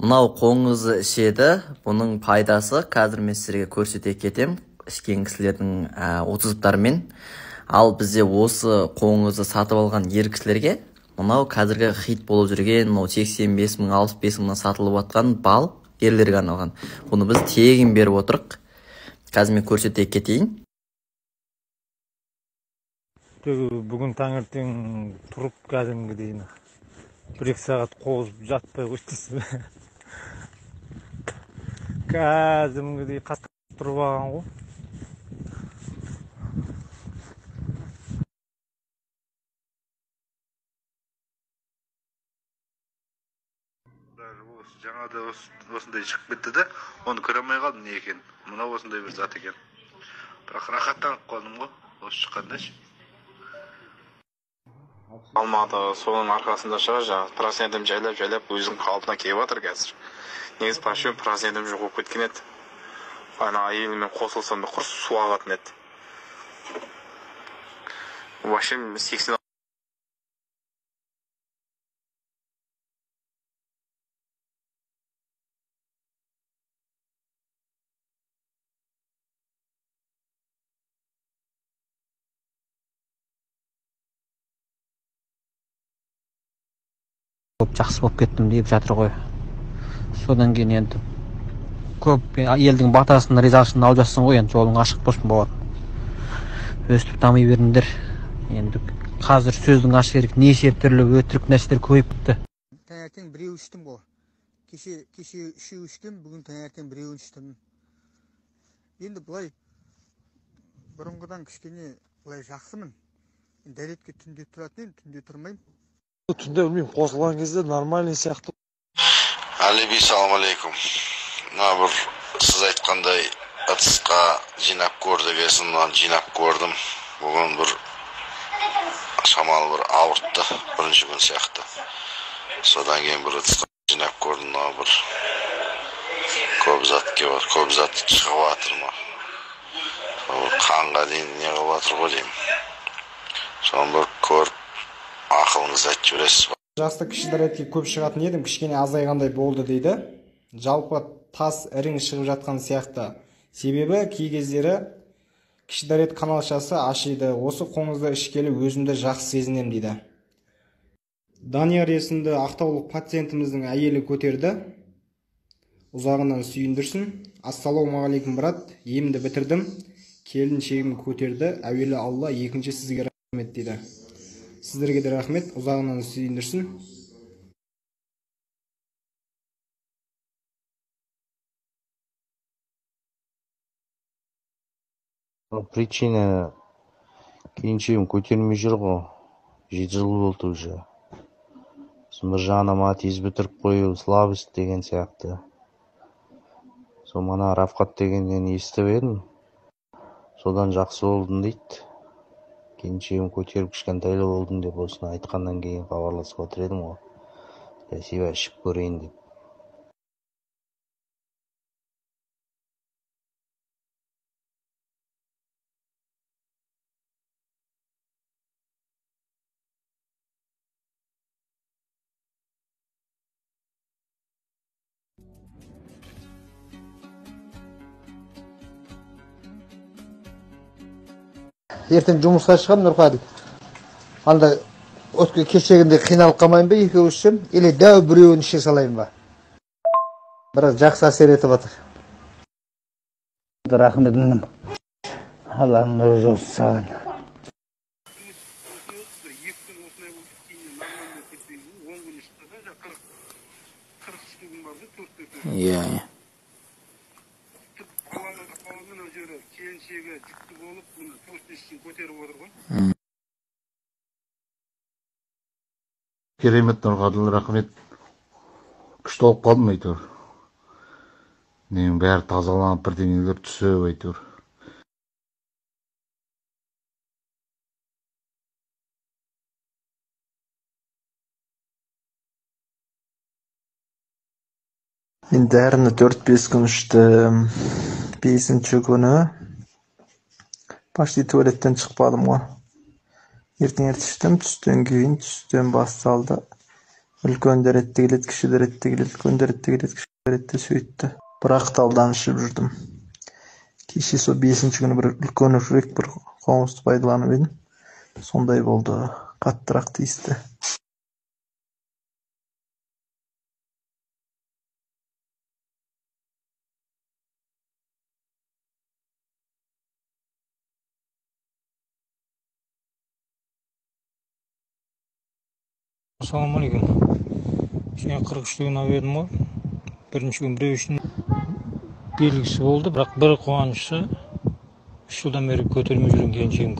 Мынау қоңызы ішеді. Бұның пайдасы қазір мен сіздерге көрсете кетем. Ішкен кісілердің отзывтарымен. Ал бізде осы қоңызы сатып алған ер кісілерге мынау қазіргі хит болып жүрген, мынау 85 мың, 65 мыңнан сатылып жатқан бал ерлерге арналған. Бұны біз тегін беріп отырық. Қазір мен көрсете кетейін. Бүгін таңертең тұрып кәдімгідей 1-2 сағат қозып жатпай қойдыңыз. Кәдімгідей қатты тұрып алған ғой. Жаңада осындай шығып кетті де, оны көре алмай қалдым не екен. Мына осындай бір зат екен. Бірақ рахаттанып қалдым ғой, осы шыққанда ше. Алматы соның арқасында шығар, процентім жайлап өзінің қалпына келіп жатыр қазір. Негізі пашым процентім жоқ болып кеткен еді. Ана әйелімен қосылсам да құр су ағатын еді. Вообще 80 жақсы болып кеттім деп жатыр ғой. Содан кейін енді көп елдің батасын, ризашылығын алып жатсың ғой, енді жолың ашық болсын бауырым. Өстіп дами беріңдер. Енді қазір сөздің ашы керек, неше түрлі өтірік нәрселер көбейіп кетті. Таңертең біреу іштім ғой. Кеше үшеу іштім, бүгін таңертең біреуін іштім. Енді былай бұрынғыдан кішкене былай жақсымын. Дәретке түнде тұратын едім, түнде тұрмаймын. Түнде білмеймін, қосылған кезде нормальный сияқты. Салам алейкум. Бір сіз айтқандай ыдысқа жинап көр дегесін, жинап көрдім. Бүгін бір шамалы бір ауыртты, бірінші күн сияқты. Содан кейін бір ыдысқа жинап көрдім, бір көп зат шығып жатыр ма. Қанға дейін не қылып жатыр ғой деймін. Соны бір көріп ақылыңызды айтып жібересіз ба? Жасты кіші дәретке көп шығатын едім, кішкене азайғандай болды дейді. Жалпы тас ірің шығып жатқан сияқты. Себебі кей кездері кіші дәрет каналшасы ашиды. Осы қоңызды ішкелі өзімді жақсы сезінем дейді. Данияр есімді ақтаулық пациентіміздің әйелі көтерді. Ұзағынан сүйіндірсін. Ассалаумағалейкум брат, емді бітірдім. Келіншегім көтерді. Әуелі Алла, екінші сізге рахмет дейді. Сіздерге де рахмет, ұзағынан сүйіндірсін. Причина келіншегім көтермей жүр ғой. 7 жыл болды уже. Бір жағынан атеиз бітіріп қою, слабость деген сияқты. Сол мана Рафқат дегеннен естіп едім. Содан жақсы болдым дейді. Келіншегім көтеріп кішкентайлы болдым деп осыны айтқаннан кейін хабарласып отыр едім ғой. Красиво ішіп көрейін деп. Ертең жұмысқа шығам, Нұрқадыл. Анда өткен кешегінде қиналып қалмайын ба, екеуі ішсем, или дәу біреуін іше салайын ба? Біраз жақсы әсер етіп жатыр. Рахмет інім. Алланың нұры жолсын саған. Иә. Керемет Нұрғадыл, рахмет. Күшті олып қалдым әйтеуір. Ненің бәрі тазаланып бірдеңелер түсіп әйтеуір. Мен дәріні 4-5 күн іштім. 5-ші күні почти туалеттен шықпадым ғой. Ертең іштім, түстен кейін түстен басталды. Үлкөндөр эттегилет, кишилер эттегилет, үлкөндөр эттегилет, кишилер этте сөйтті. Бірақ талданышып жүрдім. Кеше со 5-ші күні бір үлкөнірек бір қоңызды пайдаланып едім. Сондай болды, қаттырақ тиісті. Ассалаумалейкум. Сен 43 күн аведім ғой. Бірінші күн біреу үшін белгісі болды, бірақ бір қуанышы 3 жылдан бері көтермей жүрген келіншегім